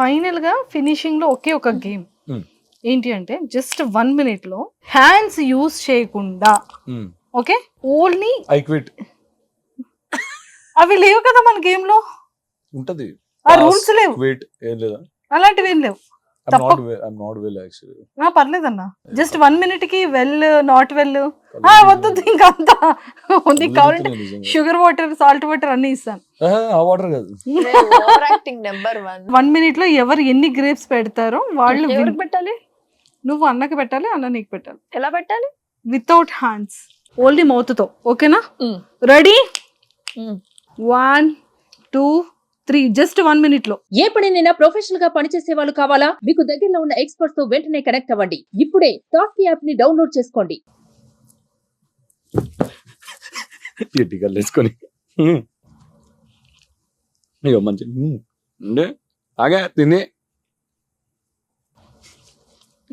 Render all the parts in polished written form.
Final గా finishing లో ఒకే ఒక గేమ్ Hmm. ఏంటి అంటే జస్ట్ 1 minute లో హ్యాండ్స్ యూస్ చేయకుండా ఓకే ఓన్లీ ఐ క్విట్ అవి లేవు కదా మన గేమ్ లో, ఉంటది. ఆ రూల్స్ లేవు, క్విట్ ఏం లేదా? అలాంటివి ఏం లేవు. I'm not well actually. పర్లేదన్నా, జస్ట్ 1 minute కి వెల్ నాట్ వెల్ వద్దు ఇంకా అంతా ఉంది. కావాలంటే షుగర్ వాటర్ సాల్ట్ వాటర్ అన్ని ఇస్తాను. ఆ వాటర్ కాదు. Over acting number 1. 1 minute లో ఎవరు ఎన్ని గ్రేప్స్ పెడతారో వాళ్ళు ఎవరికి పెట్టాలి? నువ్వు అన్నకి పెట్టాలి, అన్న నీకు పెట్టాలి. ఎలా పెట్టాలి? వితౌట్ హ్యాండ్స్, ఓన్లీ మౌత్ తో. ఓకేనా? రెడీ? 1 2 3 జస్ట్ 1 minute లో. ఏ పనినైనా ప్రొఫెషనల్ గా పనిచేసే వాళ్ళు కావాలా? మీకు దగ్గరలో ఉన్న ఎక్స్పర్ట్స్ తో వెంటనే కనెక్ట్ అవ్వండి. ఇప్పుడే టాస్క్ యాప్ ని డౌన్లోడ్ చేసుకోండి. గట్టిగా వేసుకొని అయ్యో మంచి అంటే ఆగా తినే.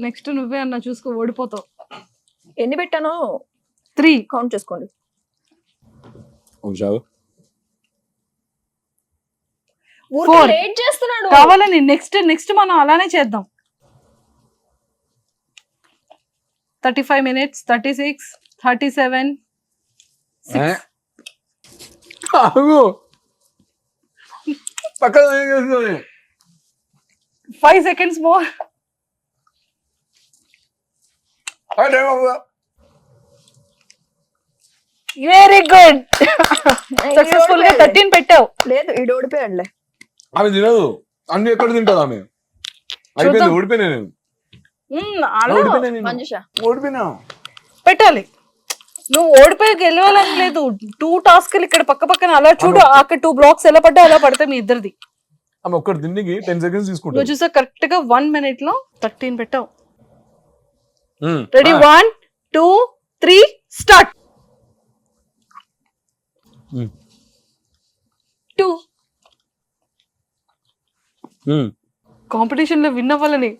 నెక్స్ట్ నువ్వే అన్న, చూసుకో ఓడిపోతావు. ఎన్ని పెట్టానో 3 కౌంట్ చేసుకోండి. ఉంచావు Four. లేట్ చేస్తున్నాడు. కావాలని నెక్స్ట్ మనం అలానే చేద్దాం. 35 minutes, 36, 37, 6. పక్కన 5 seconds more. Very good. Successful గా 13 పెట్టావు. లేదు, ఈడు ఓడిపోయాడులే. ఆమె తినదు, అన్ని ఎక్కడ తింటది ఆమె. అయిపోయింది, ఓడిపోయినా నేను. మంజుష ఓడిపోయినా. పెట్టాలి. నువ్వు ఓడిపోయి గెలవాలని లేదు. 2 టాస్క్లు ఇక్కడ పక్క పక్కన అలా చూడు. అక్కడ 2 blocks ఎలా పడ్డా అలా పడితే మీ ఇద్దరిది. ఆమె ఒక్కటి తిండికి 10 seconds తీసుకుంటా. నువ్వు చూసా కరెక్ట్ గా 1 minute లో 13 పెట్టావు. రెడీ? 1 2 3 స్టార్ట్. 2 కాంపిటీషన్ లో విన్ అవ్వాలని.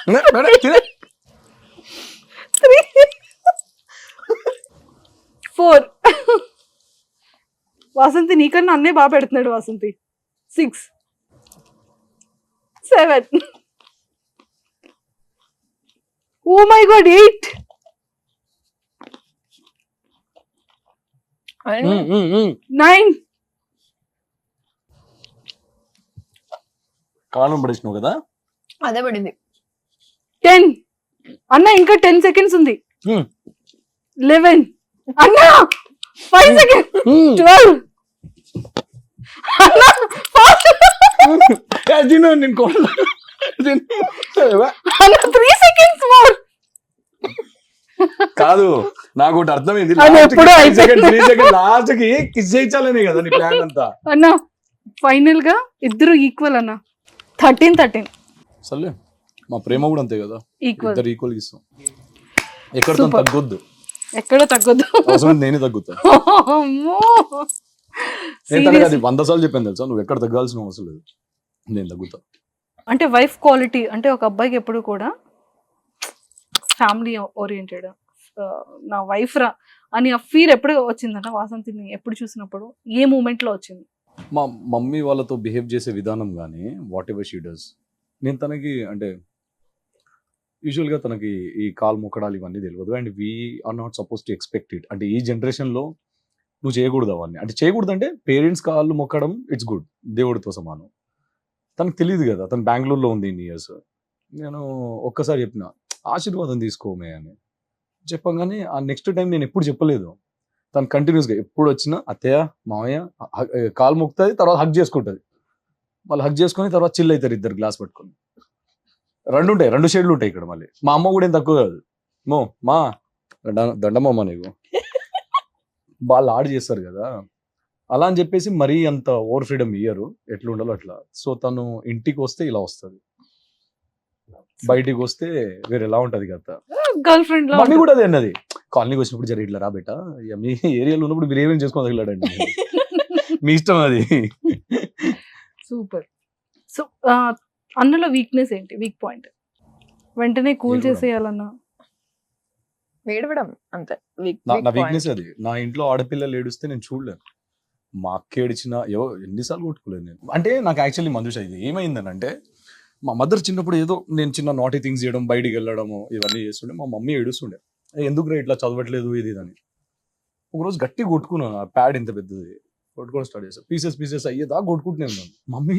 3 4 వాసంతి నీకన్నా అన్నే బాగా పెడుతున్నాడు వాసంతి. 6 7 ఓ మై గాడ్ 8 9 కాలం పడేసినావు కదా. అదే పడింది. 10 అన్న ఇంకా 10 seconds ఉంది. 11 అన్న 5 seconds. 12 అన్న అన్న 3 seconds more. కాదు, నాకు ఒకటి అర్థమైంది. అది ఎప్పుడో 3 seconds లాస్ట్ కి కిస్ చేయించాలనే కదా నీ ప్లాన్ అంతా. అన్న ఫైనల్ గా ఇద్దరు ఈక్వల్ అన్న. 13 సర్లే, మా ప్రేమ కూడా అంతే కదా, ఈక్వల్. ఇద్దరు ఈక్వల్ ఇస్తాం. ఎక్కడ తగ్గొద్దు, ఎక్కడో తగ్గొద్దు. అవసరం నేనే తగ్గుతా. అమ్మో. నేను తనకి అది 100 సార్లు చెప్పాను తెలుసా, నువ్వు ఎక్కడ తగ్గాల్సిన అవసరం లేదు, నేను తగ్గుతా. అంటే వైఫ్ క్వాలిటీ అంటే ఒక అబ్బాయికి ఎప్పుడు కూడా ఫ్యామిలీ ఓరియంటెడ్, నా వైఫ్ రా అని ఆ ఫీల్ ఎప్పుడు వచ్చిందంట వాసంతిని ఎప్పుడు చూసినప్పుడు? ఏ మూమెంట్ లో వచ్చింది? మా మమ్మీ వాళ్ళతో బిహేవ్ చేసే విధానం కానీ వాట్ ఎవర్ షీ డస్, నేను తనకి అంటే యూజువల్గా తనకి ఈ కాల్ మొక్కడాలు ఇవన్నీ తెలియదు. And we are not suppose to expect it. అంటే ఈ జనరేషన్లో నువ్వు చేయకూడదు అవన్నీ. అంటే చేయకూడదు అంటే పేరెంట్స్ కాళ్ళు మొక్కడం ఇట్స్ గుడ్, దేవుడితో సమానం. తనకు తెలియదు కదా, తను బెంగళూరులో ఉంది ఇన్ని ఇయర్స్. నేను ఒక్కసారి చెప్పిన ఆశీర్వాదం తీసుకోమే అని చెప్పగానే ఆ నెక్స్ట్ టైం నేను ఎప్పుడు చెప్పలేదు. తను కంటిన్యూస్గా ఎప్పుడు వచ్చినా అత్తయ్య మామయ్య కాలు మొక్కుతుంది, తర్వాత హగ్ చేసుకుంటుంది, మళ్ళీ హగ్ చేసుకొని తర్వాత చిల్ అవుతారు ఇద్దరు గ్లాస్ పట్టుకొని. 2 ఉంటాయి, 2 షేడ్లు ఉంటాయి ఇక్కడ. మళ్ళీ మా అమ్మ కూడా ఏం తక్కువ కాదు. మా దండమ్మ నీకు వాళ్ళు ఆడ్ చేస్తారు కదా, అలా అని చెప్పేసి మరీ అంత ఓవర్ ఫ్రీడమ్ ఇయ్యరు, ఎట్లా ఉండాలో అట్లా. సో తను ఇంటికి వస్తే ఇలా వస్తుంది, బయటికి వస్తే వేరే ఎలా ఉంటది కదా. గర్ల్ ఫ్రెండ్ లో మమ్మీ కూడా అదే అన్నది, కాలనీకి వచ్చినప్పుడు జర ఇట్లా రా బేట, మీ ఏరియాలో ఉన్నప్పుడు మీరు ఏమేమి చేసుకోవాలి తగిలాడండి, మీ ఇష్టం అది. సూపర్. సో అన్నలో వీక్నెస్ ఏంటి? వీక్ పాయింట్ వెంటనే కూల్ చేసేయాలన్నా వేడవడం అంతే. నా వీక్నెస్ అది. నా ఇంట్లో ఆడపిల్లలు ఏడుస్తే నేను చూడలేను, మా అక్క ఏడిచిన ఎన్నిసార్లు కొట్టుకోలేదు నేను. అంటే నాకు యాక్చువల్లీ మంజుష ఇది ఏమైందని అంటే, మా మదర్ చిన్నప్పుడు ఏదో నేను చిన్న నాటీ థింగ్స్ చేయడం, బయటికి వెళ్ళడము ఇవన్నీ చేస్తుండే. మా మమ్మీ ఏడుస్తుండే, ఎందుకు రా ఇట్లా చదవట్లేదు ఇది అని. ఒకరోజు గట్టి కొట్టుకున్నాను, ఆ ప్యాడ్ ఇంత పెద్దది కొట్టుకోవడం స్టార్ట్ చేస్తాను. పీసెస్ అయ్యేదా కొట్టుకుంటున్నాను. మమ్మీ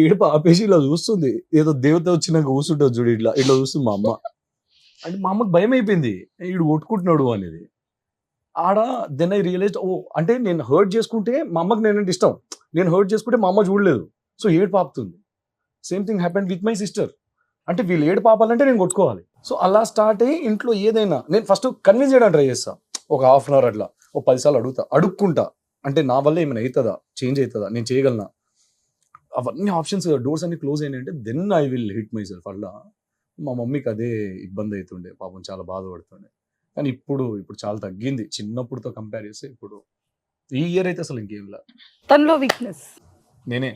ఏడుపు ఆపేసి ఇలా చూస్తుంది, ఏదో దేవత వచ్చినాక కూర్చుంటుంది చూడు, ఇట్లా ఇట్లా చూస్తుంది మా అమ్మ. అంటే మా అమ్మకి భయం అయిపోయింది, వీడు కొట్టుకుంటున్నాడు అనేది. ఆడ దెన్ ఐ రియలైజ్, ఓ అంటే నేను హర్ట్ చేసుకుంటే మా అమ్మకి నేనంటే ఇష్టం, నేను హర్ట్ చేసుకుంటే మా అమ్మ చూడలేదు, సో ఏడు పాపుతుంది. Same thing happened with my sister. అంటే వీళ్ళు ఏడు పాపాలంటే నేను కొట్టుకోవాలి. సో అలా స్టార్ట్ అయ్యి ఇంట్లో ఏదైనా నేను ఫస్ట్ కన్విన్స్ చేయడానికి ట్రై చేస్తాను. ఒక హాఫ్ అన్ అవర్ అట్లా ఒక 10 సార్లు అడుక్కుంటా, అంటే నా వల్ల ఏమైనా అవుతుందా, చేంజ్ అవుతుందా, నేను చేయగలనా. అవన్నీ ఆప్షన్స్, డోర్స్ అన్ని క్లోజ్ అయినాయంటే then I will hit myself. అట్లా మా మమ్మీకి అదే ఇబ్బంది అవుతుండే, పాపం చాలా బాధపడుతుండే. కానీ ఇప్పుడు చాలా తగ్గింది చిన్నప్పుడుతో కంపేర్ చేస్తే. ఇప్పుడు ఈ ఇయర్ అయితే అసలు ఇంకేం లేదు. తనలో వీక్నెస్ నేనే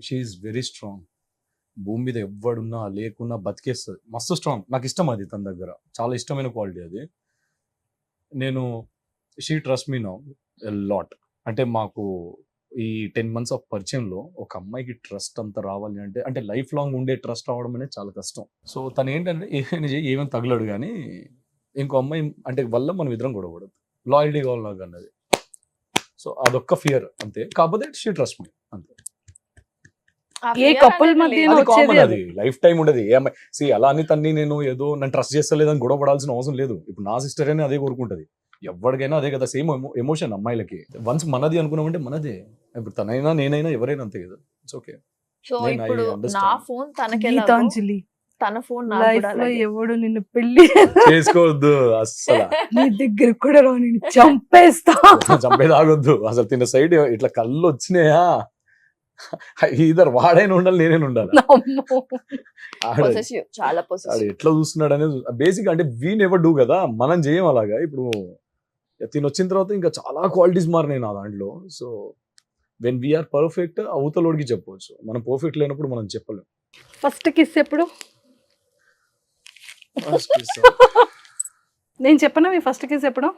షీ ఈజ్ వెరీ స్ట్రాంగ్. భూమి మీద ఎవ్వడున్నా లేకున్నా బతికేస్తుంది, మస్తు స్ట్రాంగ్. నాకు ఇష్టం అది, తన దగ్గర చాలా ఇష్టమైన క్వాలిటీ అది. నేను she trust me now a lot. అంటే మాకు ఈ 10 months ఆఫ్ పరిచయంలో ఒక అమ్మాయికి ట్రస్ట్ అంతా రావాలి అంటే లైఫ్ లాంగ్ ఉండే ట్రస్ట్ రావడం అనేది చాలా కష్టం. సో తను ఏంటంటే ఏమైనా తగలడు, కానీ ఇంకో అమ్మాయి అంటే వల్ల మనం ఇద్దరం గొడవకూడదు, లాయల్టీ కావాలి నాకు అన్నది. సో అదొక్క ఫియర్ అంతే. కాకపోతే షీ ట్రస్ట్ మీ అంతే. ఏ కపుల్ మధ్య అది వచ్చేది కామన్, అది. అది లైఫ్ టైం ఉండదు. ఏ అమ్మాయి అలా అని తన్ని నేను ఏదో నన్ను ట్రస్ట్ చేస్తలేదని గొడవ పడాల్సిన అవసరం లేదు. ఇప్పుడు నా సిస్టర్ అయినా అదే కోరుకుంటది, ఎవరికైనా అదే కదా, సేమ్ ఎమోషన్ అమ్మాయిలకి. వన్స్ మనది అనుకున్నామంటే మనదే. ఇప్పుడు తనైనా నేనైనా ఎవరైనా అంతే కదా, ఇట్స్ ఓకే. సో నేను I ఇప్పుడు understand. నా ఫోన్ తనకి గీతాంజలి తన ఫోన్ లైఫ్ లో ఎవడు నిన్ను పెళ్లి చేసుకోవద్దు అస్సలు. నీ దగ్గర కూడా రా, నేను చంపేస్తా. చంపేది ఆగొద్దు అసలు. తిన్న సైడ్ ఇట్లా కళ్ళు వచ్చినాయా, ఇద్దరు వాడైనా ఉండాలి, నేనైనా ఉండాలి. అమ్మో. ఆడ చాలా ఆడు పొసెసివ్. ఎట్లా చూస్తున్నాడు అనేది బేసిక్. అంటే వీ నెవర్ డూ కదా, మనం చేయం అలాగా. ఇప్పుడు తిని వచ్చిన తర్వాత ఇంకా చాలా క్వాలిటీస్ మారినాయి నా దాంట్లో. సో వెన్ వీఆర్ పర్ఫెక్ట్ అవతలోడికి చెప్పవచ్చు, మనం పర్ఫెక్ట్ లేనప్పుడు మనం చెప్పలేం. ఫస్ట్ కిస్ ఎప్పుడు? నేను చెప్పనా మీ ఫస్ట్ కిస్ ఎప్పుడు?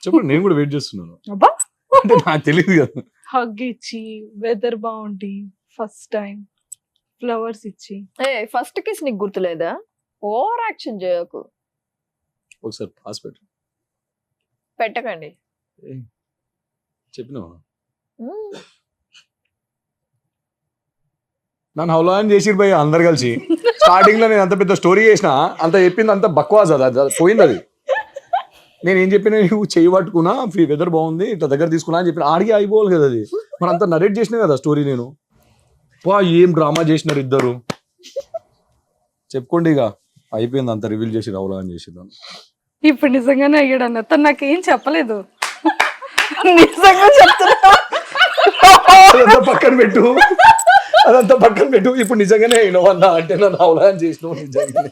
చెప్పండి, నేను కూడా వెయిట్ చేస్తున్నాను. అబ్బా, అంటే నాకు తెలియదు కదా. హగ్ ఇచ్చి, వెదర్ బాగుండి, ఫస్ట్ టైం ఫ్లవర్స్ ఇచ్చి. ఫస్ట్ కిస్ నీకు గుర్తులేదా? ఓవర్ యాక్షన్ చేయకు, ఒకసారి పాస్ పెట్టు. పెట్టకండి. చెప్పినా మ్మ్. నన్ను హౌలాన్ చేసిరు భయ్ అందరు కలిసి. స్టార్టింగ్ లో నేను అంత పెద్ద స్టోరీ చేసిన, అంత చెప్పింది అంత బక్వాస్, అది పోయింది. అది నేను ఏం చెప్పినా, నువ్వు చేయి పట్టుకున్నా, వెదర్ బాగుంది, ఇట్లా దగ్గర తీసుకున్నా అని చెప్పిన, ఆడికి అయిపోవాలి కదా. అది మరి అంత నరేట్ చేసినా కదా స్టోరీ. నేను ఏం డ్రామా చేసినారు ఇద్దరు, చెప్పుకోండి ఇక. అయిపోయింది, అంత రివీల్ చేసి హౌలాన్ చేసిద్దాం. ఇప్పుడు నిజంగానే అయ్యాడు అన్న. తను నాకేం చెప్పలేదు, నిజంగా చెప్తున్నా. అదంతా పక్కన పెట్టు. ఇప్పుడు నిజంగానే అయినావు అన్న అంటే నన్ను హౌలాన్ చేసినావు నిజంగానే.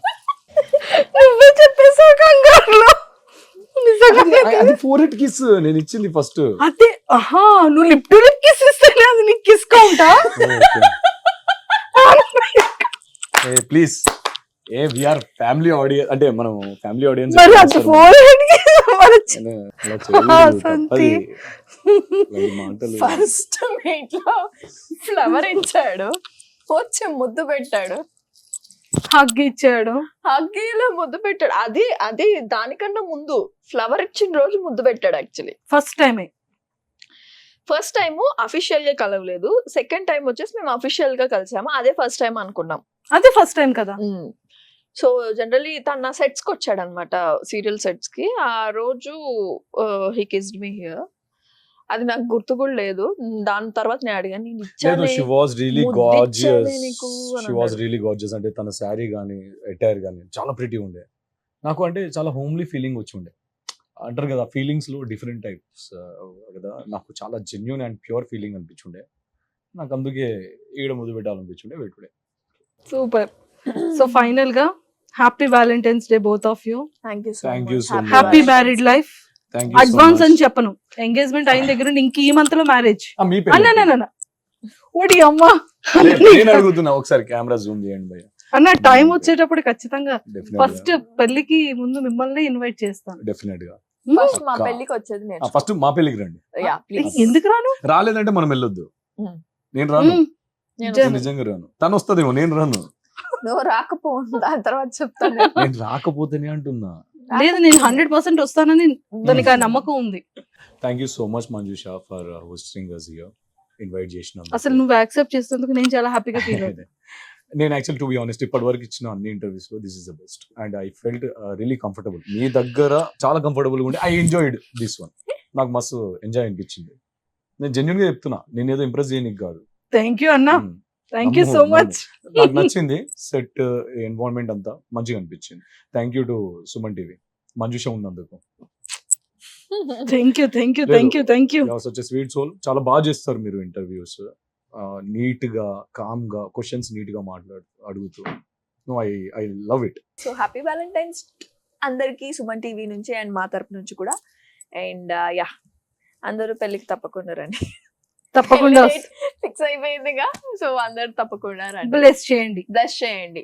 నువ్వే చెప్పేసావు కంగారులో. నిజంగా అది 4 కిస్ నేను ఇచ్చింది ఫస్ట్. అదే, ఆహా, నువ్వు లిప్ టు లిప్ కిస్ ఇస్తేనే అది నీకు కిస్ కౌంటా? ప్లీజ్, వీఆర్ ఫ్యామిలీ ఆడియన్స్, అంటే మనం ఫ్యామిలీ ఆడియన్స్. మరి అది ఫోర్హెడ్ ఫస్ట్ మీట్ లో ఫ్లవర్ ఇచ్చాడు, వచ్చి ముద్దు పెట్టాడు, హగ్ ఇచ్చాడు, హగ్గీలో ముద్దు పెట్టాడు. అది దానికన్నా ముందు ఫ్లవర్ ఇచ్చిన రోజు ముద్దు పెట్టాడు. యాక్చువల్లీ ఫస్ట్ టైమే. ఫస్ట్ టైం అఫీషియల్ గా కలవలేదు, సెకండ్ టైం వచ్చేసి మేము అఫీషియల్ గా కలిసాము. అదే ఫస్ట్ టైం అనుకున్నాం. అదే ఫస్ట్ టైం కదా. సో జనరలీ తన సెట్స్ కి వచ్చాడు అనమాట, సీరియల్ సెట్స్ కి. ఆ రోజు హీ కిస్డ్ మీ హియర్. అది నాకు గుర్తు కూడా లేదు. దాని తర్వాత నేను అడిగాను, నేను ఇచ్చాను. She was really gorgeous. అంటే తన శారీ గానీ అటైర్ గానీ చాలా ప్రిటీ ఉండే. నాకు అంటే చాలా హోమ్లీ ఫీలింగ్ వచ్చి ఉండే. అంటారు కదా ఫీలింగ్స్ లో డిఫరెంట్ టైప్స్ కదా, నాకు చాలా జెన్యూన్ అండ్ ప్యూర్ ఫీలింగ్ అనిపించుండే. నాకు అందుకే ఈడ ముద్దు పెట్టాలనిపించుండే. వెయిట్. సూపర్. సో ఫైనల్ గా happy Valentine's day both of you. Thank you Thank you so much. Happy married life. Thank you advance అని చెప్పను, ఎంగేజ్మెంట్ అయిన దగ్గర నుండి ఇంక ఈ మంత్ లో మ్యారేజ్. మీ అన్న ఓడి అమ్మా, నేను అడుగుతున్నా, ఒకసారి కెమెరా జూమ్ చేయండి భయ్య. అన్న టైం వచ్చేటప్పుడు ఖచ్చితంగా ఫస్ట్ పెళ్లికి ముందు మిమ్మల్ని ఇన్వైట్ చేస్తాను. డెఫినెట్ గా ఫస్ట్ మా అక్క. పెళ్లికి వచ్చేది నేను ఫస్ట్ మా పెళ్ళికి రండి. యా ప్లీజ్ ఎందుకు రాను? రాలేదంటే మనం వెళ్ళొద్దు. Hmm. నేను రాను, మ్మ్. నేను నిజంగా రాను. తను వస్తుందేమో, నేను రాను. నువ్వు రాకపో దాని తర్వాత చెప్తాను నేను రాకపోతేనే అంటున్నా. లేదు, నేను 100% వస్తానని దానికి ఆ నమ్మకం ఉంది. Thank you so much Manjusha for hosting us here, invite చేసినందుకు. అసలు నువ్వు యాక్సెప్ట్ చేసినందుకు నేను చాలా హ్యాపీగా ఫీల్ అవుతాను. నేను యాక్చువల్ టు బి ఆనెస్ట్ ఇప్పటి వరకు ఇచ్చిన అన్ని ఇంటర్వ్యూస్ లో this is the best and I felt really comfortable. మీ దగ్గర చాలా కంఫర్టబుల్ ఉండి ఐ ఎంజాయిడ్ దిస్ వన్. నాకు మస్తు ఎంజాయ్ అనిపించింది. నేను జెన్యున్ గా చెప్తున్నా, నేను ఏదో ఇంప్రెస్ చేయనికి కాదు. థ్యాంక్ యూ అన్న, Hmm. థ్యాంక్ యూ నమ్ము, సో నమ్ము. మచ్. నాకు నచ్చింది సెట్ ఎన్వైరన్మెంట్ అంతా మంచిగా అనిపించింది. Thank you to Suman TV, Manjusha ఉన్నందుకు. Thank you, thank you, thank you, thank you. Such sweet soul. చాలా బాగా చేస్తారు మీరు ఇంటర్వ్యూస్, నీట్ గా కామ్ గా క్వశ్చన్స్ నీట్ గా అడుగుతూ. No I love it. So happy Valentine's అందరికి సుమన్ టీవీ నుంచి అండ్ మా తరపు నుంచి కూడా. అండ్ యా అందరూ పెళ్లికి తప్పకుండా రండి. తప్పకుండా ఫిక్స్ అయిపోయిందిగా, సో అందరు తప్పకుండా రండి, బ్లెస్ చేయండి. బ్లెస్ చేయండి.